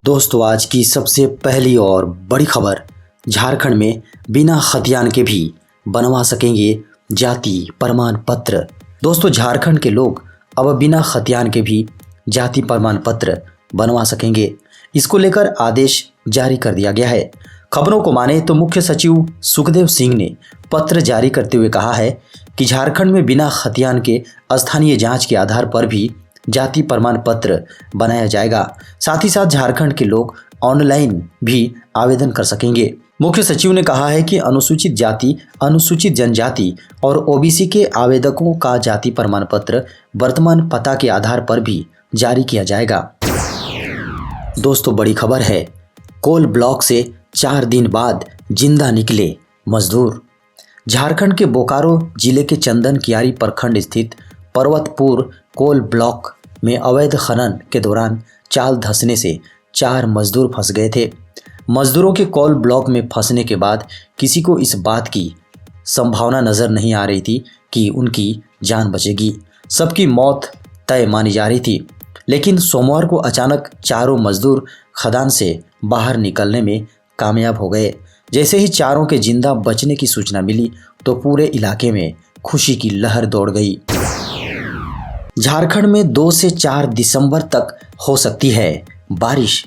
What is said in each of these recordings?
दोस्तों, आज की सबसे पहली और बड़ी खबर, झारखंड में बिना खतियान के भी बनवा सकेंगे जाति प्रमाण पत्र। दोस्तों, झारखंड के लोग अब बिना खतियान के भी जाति प्रमाण पत्र बनवा सकेंगे। इसको लेकर आदेश जारी कर दिया गया है। खबरों को माने तो मुख्य सचिव सुखदेव सिंह ने पत्र जारी करते हुए कहा है कि झारखंड में बिना खतियान के स्थानीय जांच के आधार पर भी जाति प्रमाण पत्र बनाया जाएगा। साथ ही साथ झारखंड के लोग ऑनलाइन भी आवेदन कर सकेंगे। मुख्य सचिव ने कहा है कि अनुसूचित जाति, अनुसूचित जनजाति और ओबीसी के आवेदकों का जाति प्रमाण पत्र वर्तमान पता के आधार पर भी जारी किया जाएगा। दोस्तों, बड़ी खबर है, कोल ब्लॉक से 4 दिन बाद जिंदा निकले मजदूर। झारखंड के बोकारो जिले के चंदन कियारी प्रखंड स्थित पर्वतपुर कोल ब्लॉक में अवैध खनन के दौरान चाल धंसने से 4 मजदूर फंस गए थे। मजदूरों के कोल ब्लॉक में फंसने के बाद किसी को इस बात की संभावना नजर नहीं आ रही थी कि उनकी जान बचेगी। सबकी मौत तय मानी जा रही थी, लेकिन सोमवार को अचानक चारों मजदूर खदान से बाहर निकलने में कामयाब हो गए। जैसे ही चारों के जिंदा बचने की सूचना मिली तो पूरे इलाके में खुशी की लहर दौड़ गई। झारखंड में 2 से 4 दिसंबर तक हो सकती है बारिश।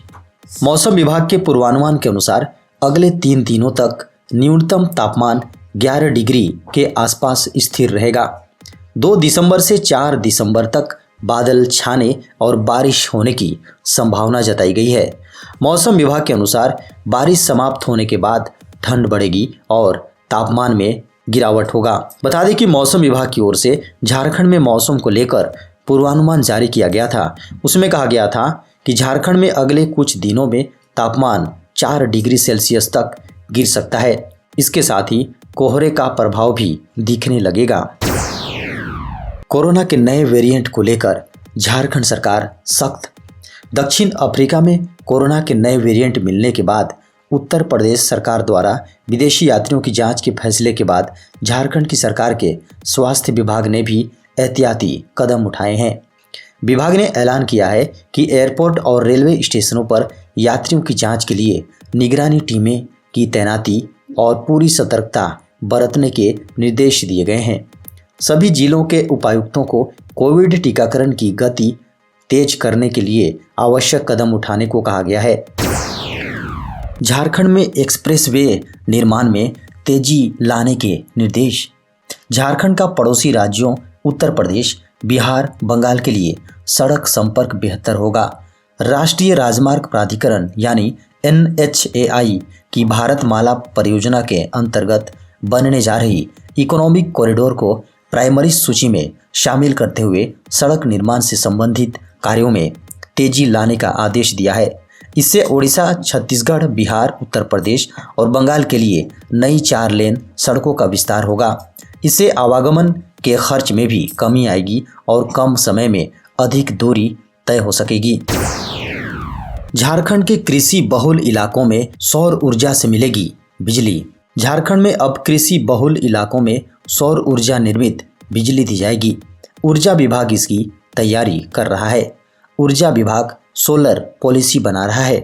मौसम विभाग के पूर्वानुमान के अनुसार अगले 3 दिनों तक न्यूनतम तापमान 11 डिग्री के आसपास स्थिर रहेगा। 2 दिसंबर से 4 दिसंबर तक बादल छाने और बारिश होने की संभावना जताई गई है। मौसम विभाग के अनुसार बारिश समाप्त होने के बाद ठंड बढ़ेगी और तापमान में गिरावट होगा। बता दें कि मौसम विभाग की ओर से झारखंड में मौसम को लेकर पूर्वानुमान जारी किया गया था। उसमें कहा गया था कि झारखंड में अगले कुछ दिनों में तापमान 4 डिग्री सेल्सियस तक गिर सकता है। इसके साथ ही कोहरे का प्रभाव भी दिखने लगेगा। कोरोना के नए वेरिएंट को लेकर झारखंड सरकार सख्त। दक्षिण अफ्रीका में कोरोना के नए वेरिएंट मिलने के बाद उत्तर प्रदेश सरकार द्वारा विदेशी यात्रियों की जांच के फैसले के बाद झारखंड की सरकार के स्वास्थ्य विभाग ने भी एहतियाती कदम उठाए हैं। विभाग ने ऐलान किया है कि एयरपोर्ट और रेलवे स्टेशनों पर यात्रियों की जांच के लिए निगरानी टीमें की तैनाती और पूरी सतर्कता बरतने के निर्देश दिए गए हैं। सभी जिलों के उपायुक्तों को कोविड टीकाकरण की गति तेज करने के लिए आवश्यक कदम उठाने को कहा गया है। झारखंड में एक्सप्रेसवे निर्माण में तेजी लाने के निर्देश। झारखंड का पड़ोसी राज्यों उत्तर प्रदेश, बिहार, बंगाल के लिए सड़क संपर्क बेहतर होगा। राष्ट्रीय राजमार्ग प्राधिकरण यानी NHAI की भारतमाला परियोजना के अंतर्गत बनने जा रही इकोनॉमिक कॉरिडोर को प्राइमरी सूची में शामिल करते हुए सड़क निर्माण से संबंधित कार्यों में तेजी लाने का आदेश दिया है। इससे ओडिशा, छत्तीसगढ़, बिहार, उत्तर प्रदेश और बंगाल के लिए नई 4 लेन सड़कों का विस्तार होगा। इससे आवागमन के खर्च में भी कमी आएगी और कम समय में अधिक दूरी तय हो सकेगी। झारखंड के कृषि बहुल इलाकों में सौर ऊर्जा से मिलेगी बिजली। झारखंड में अब कृषि बहुल इलाकों में सौर ऊर्जा निर्मित बिजली दी जाएगी। ऊर्जा विभाग इसकी तैयारी कर रहा है। ऊर्जा विभाग सोलर पॉलिसी बना रहा है।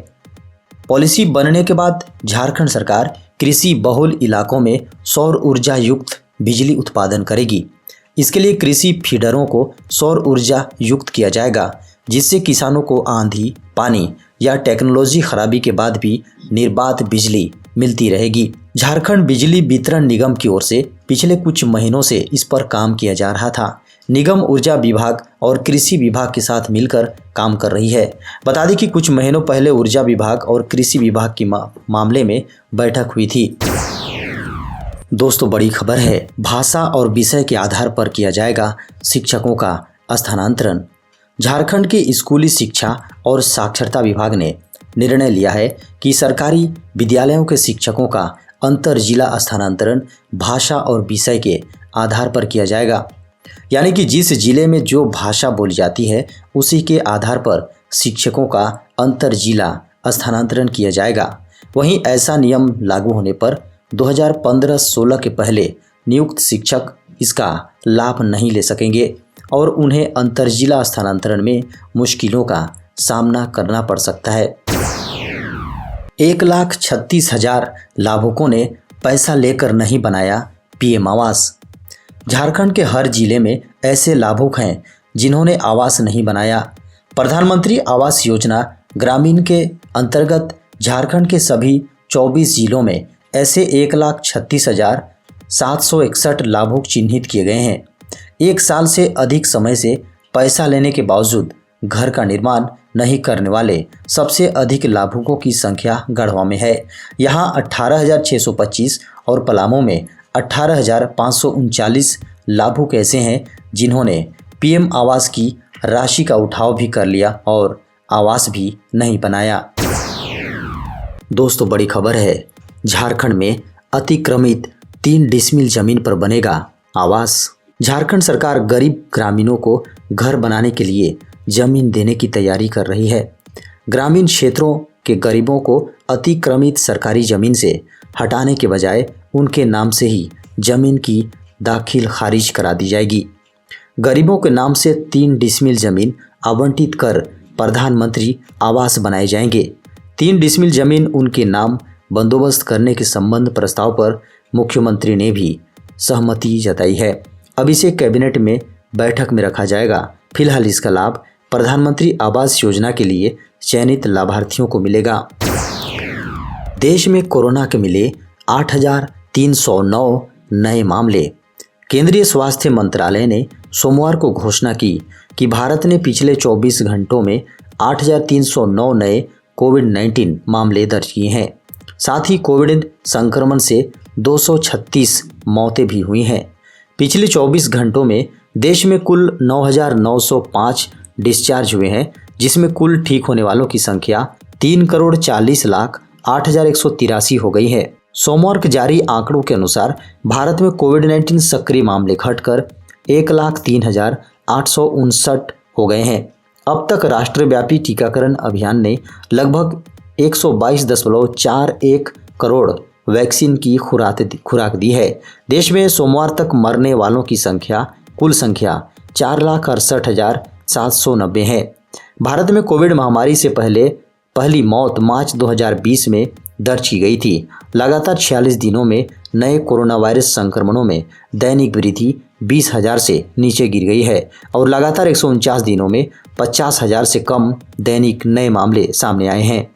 पॉलिसी बनने के बाद झारखंड सरकार कृषि बहुल इलाकों में सौर ऊर्जा युक्त बिजली उत्पादन करेगी। इसके लिए कृषि फीडरों को सौर ऊर्जा युक्त किया जाएगा, जिससे किसानों को आंधी, पानी या टेक्नोलॉजी खराबी के बाद भी निर्बाध बिजली मिलती रहेगी। झारखंड बिजली वितरण निगम की ओर से पिछले कुछ महीनों से इस पर काम किया जा रहा था। निगम ऊर्जा विभाग और कृषि विभाग के साथ मिलकर काम कर रही है। बता दें कि कुछ महीनों पहले ऊर्जा विभाग और कृषि विभाग की मामले में बैठक हुई थी। दोस्तों, बड़ी खबर है, भाषा और विषय के आधार पर किया जाएगा शिक्षकों का स्थानांतरण। झारखंड के स्कूली शिक्षा और साक्षरता विभाग ने निर्णय लिया है कि सरकारी विद्यालयों के शिक्षकों का अंतर जिला स्थानांतरण भाषा और विषय के आधार पर किया जाएगा। यानी कि जिस जिले में जो भाषा बोली जाती है उसी के आधार पर शिक्षकों का अंतर जिला स्थानांतरण किया जाएगा। वहीं ऐसा नियम लागू होने पर 2015-16 के पहले नियुक्त शिक्षक इसका लाभ नहीं ले सकेंगे और उन्हें अंतरजिला स्थानांतरण में मुश्किलों का सामना करना पड़ सकता है। 1,36,000 लाभुकों ने पैसा लेकर नहीं बनाया पीएम आवास। झारखंड के हर जिले में ऐसे लाभुक हैं जिन्होंने आवास नहीं बनाया। प्रधानमंत्री आवास योजना ग्रामीण के अंतर्गत झारखंड के सभी 24 जिलों में ऐसे 1,36,761 लाभुक चिन्हित किए गए हैं। एक साल से अधिक समय से पैसा लेने के बावजूद घर का निर्माण नहीं करने वाले सबसे अधिक लाभुकों की संख्या गढ़वा में है। यहाँ 18,625 और पलामू में 18,539 लाभुक ऐसे हैं जिन्होंने पीएम आवास की राशि का उठाव भी कर लिया और आवास भी नहीं बनाया। दोस्तों, बड़ी खबर है, झारखंड में अतिक्रमित 3 डिसमिल जमीन पर बनेगा आवास। झारखंड सरकार गरीब ग्रामीणों को घर बनाने के लिए जमीन देने की तैयारी कर रही है। ग्रामीण क्षेत्रों के गरीबों को अतिक्रमित सरकारी जमीन से हटाने के बजाय उनके नाम से ही जमीन की दाखिल खारिज करा दी जाएगी। गरीबों के नाम से 3 डिसमिल जमीन आवंटित कर प्रधानमंत्री आवास बनाए जाएंगे। 3 डिसमिल जमीन उनके नाम बंदोबस्त करने के संबंध प्रस्ताव पर मुख्यमंत्री ने भी सहमति जताई है। अब इसे कैबिनेट में बैठक में रखा जाएगा। फिलहाल इसका लाभ प्रधानमंत्री आवास योजना के लिए चयनित लाभार्थियों को मिलेगा। देश में कोरोना के मिले 8,309 नए मामले। केंद्रीय स्वास्थ्य मंत्रालय ने सोमवार को घोषणा की कि भारत ने पिछले 24 घंटों में 8,309 नए कोविड-19 मामले दर्ज किए हैं। साथ ही कोविड संक्रमण से 236 मौतें भी हुई हैं। पिछले 24 घंटों में देश में कुल 9,905 डिस्चार्ज हुए हैं, जिसमें कुल ठीक होने वालों की संख्या 3,40,08,183 हो गई है। सोमवार को जारी आंकड़ों के अनुसार भारत में कोविड-19 सक्रिय मामले घटकर 1,03,859 हो गए हैं। अब तक राष्ट्रव्यापी टीकाकरण अभियान ने लगभग 122.41 करोड़ वैक्सीन की खुराक दी है। देश में सोमवार तक मरने वालों की कुल संख्या 4,68,790 है। भारत में कोविड महामारी से पहली मौत मार्च 2020 में दर्ज की गई थी। लगातार 46 दिनों में नए कोरोना वायरस संक्रमणों में दैनिक वृद्धि 20,000 से नीचे गिर गई है और लगातार 149 दिनों में 50,000 से कम दैनिक नए मामले सामने आए हैं।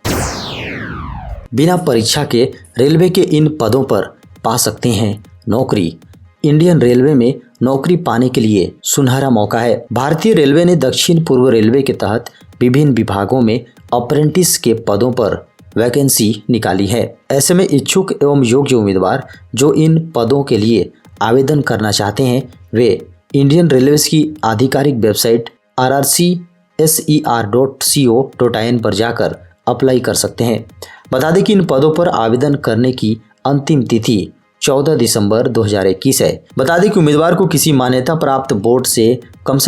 बिना परीक्षा के रेलवे के इन पदों पर पा सकते हैं नौकरी। इंडियन रेलवे में नौकरी पाने के लिए सुनहरा मौका है। भारतीय रेलवे ने दक्षिण पूर्व रेलवे के तहत विभिन्न विभागों में अप्रेंटिस के पदों पर वैकेंसी निकाली है। ऐसे में इच्छुक एवं योग्य उम्मीदवार जो इन पदों के लिए आवेदन करना चाहते हैं वे इंडियन रेलवेज की आधिकारिक वेबसाइट rrcser.co.in पर जाकर अप्लाई कर सकते हैं। बता दें कि इन पदों पर आवेदन करने की अंतिम तिथि 14 दिसंबर 2021 है। बता दें कि उम्मीदवार को किसी मान्यता प्राप्त बोर्ड से कम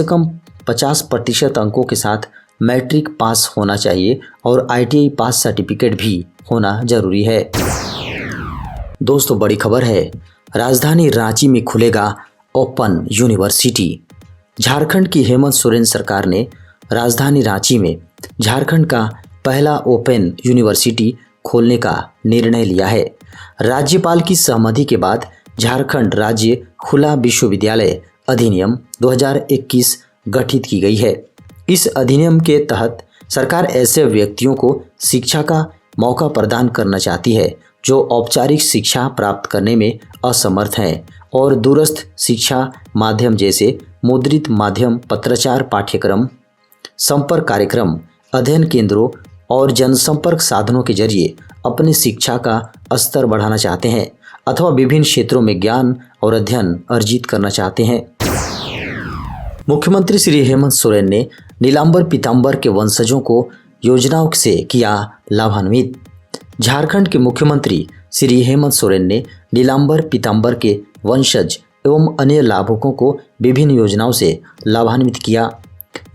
50% अंकों के साथ मैट्रिक पास होना चाहिए और ITI पास सर्टिफिकेट भी होना जरूरी है। दोस्तों, बड़ी खबर है, राजधानी रांची में खुलेगा ओपन यूनिवर्सिटी। झारखंड की हेमंत सोरेन सरकार ने राजधानी रांची में झारखंड का पहला ओपन यूनिवर्सिटी खोलने का निर्णय लिया है। राज्यपाल की सहमति के बाद झारखंड राज्य खुला विश्वविद्यालय अधिनियम 2021 गठित की गई है। इस अधिनियम के तहत सरकार ऐसे व्यक्तियों को शिक्षा का मौका प्रदान करना चाहती है जो औपचारिक शिक्षा प्राप्त करने में असमर्थ हैं और दूरस्थ शिक्षा माध्यम जैसे मुद्रित माध्यम, पत्राचार पाठ्यक्रम, संपर्क कार्यक्रम, अध्ययन केंद्रों और जनसंपर्क साधनों के जरिए अपनी शिक्षा का स्तर बढ़ाना चाहते हैं अथवा विभिन्न क्षेत्रों में ज्ञान और अध्ययन अर्जित करना चाहते हैं। मुख्यमंत्री श्री हेमंत सोरेन ने नीलांबर पीतांबर के वंशजों को योजनाओं से किया लाभान्वित। झारखंड के मुख्यमंत्री श्री हेमंत सोरेन ने नीलांबर पीतांबर के वंशज एवं अन्य लाभुकों को विभिन्न योजनाओं से लाभान्वित किया।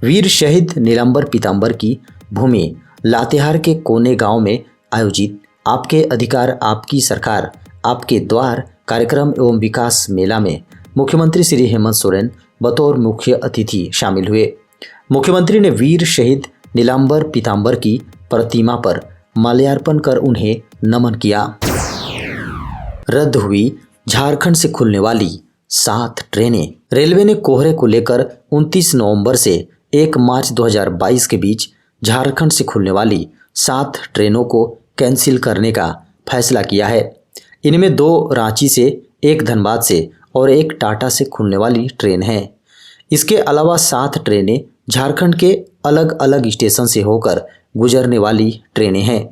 वीर शहीद नीलांबर पीतांबर की भूमि लातेहार के कोने गांव में आयोजित आपके अधिकार आपकी सरकार आपके द्वार कार्यक्रम एवं विकास मेला में मुख्यमंत्री श्री हेमंत सोरेन बतौर मुख्य अतिथि शामिल हुए। मुख्यमंत्री ने वीर शहीद नीलांबर पीतांबर की प्रतिमा पर माल्यार्पण कर उन्हें नमन किया। रद्द हुई झारखंड से खुलने वाली 7 ट्रेनें। रेलवे ने कोहरे को लेकर 29 नवंबर से 1 मार्च 2022 के बीच झारखंड से खुलने वाली 7 ट्रेनों को कैंसिल करने का फैसला किया है। इनमें 2 रांची से, 1 धनबाद से और 1 टाटा से खुलने वाली ट्रेन है। इसके अलावा 7 ट्रेनें झारखंड के अलग अलग स्टेशन से होकर गुजरने वाली ट्रेनें हैं।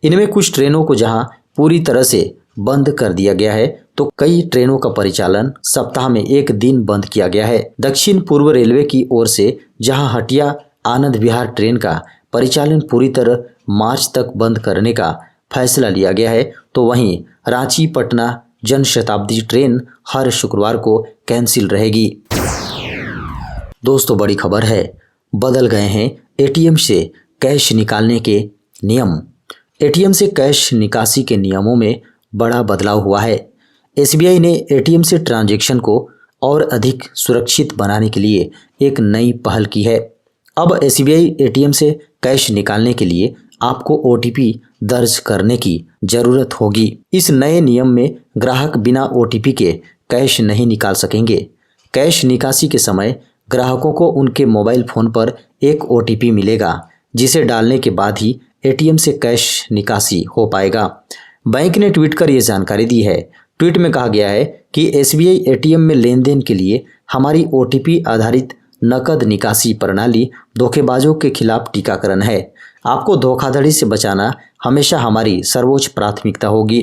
इनमें कुछ ट्रेनों को जहां पूरी तरह से बंद कर दिया गया है, तो कई ट्रेनों का परिचालन सप्ताह में 1 दिन बंद किया गया है। दक्षिण पूर्व रेलवे की ओर से जहां हटिया आनंद विहार ट्रेन का परिचालन पूरी तरह मार्च तक बंद करने का फैसला लिया गया है, तो वहीं रांची पटना जनशताब्दी ट्रेन हर शुक्रवार को कैंसिल रहेगी। दोस्तों, बड़ी खबर है, बदल गए हैं एटीएम से कैश निकालने के नियम। एटीएम से कैश निकासी के नियमों में बड़ा बदलाव हुआ है। एसबीआई ने एटीएम से ट्रांजैक्शन को और अधिक सुरक्षित बनाने के लिए एक नई पहल की है। अब एसबीआई एटीएम से कैश निकालने के लिए आपको ओटीपी दर्ज करने की जरूरत होगी। इस नए नियम में ग्राहक बिना ओटीपी के कैश नहीं निकाल सकेंगे। कैश निकासी के समय ग्राहकों को उनके मोबाइल फोन पर एक ओटीपी मिलेगा, जिसे डालने के बाद ही एटीएम से कैश निकासी हो पाएगा। बैंक ने ट्वीट कर ये जानकारी दी है। ट्वीट में कहा गया है कि एसबीआई एटीएम में लेनदेन के लिए हमारी ओटीपी आधारित नकद निकासी प्रणाली धोखेबाजों के खिलाफ टीकाकरण है। आपको धोखाधड़ी से बचाना हमेशा हमारी सर्वोच्च प्राथमिकता होगी।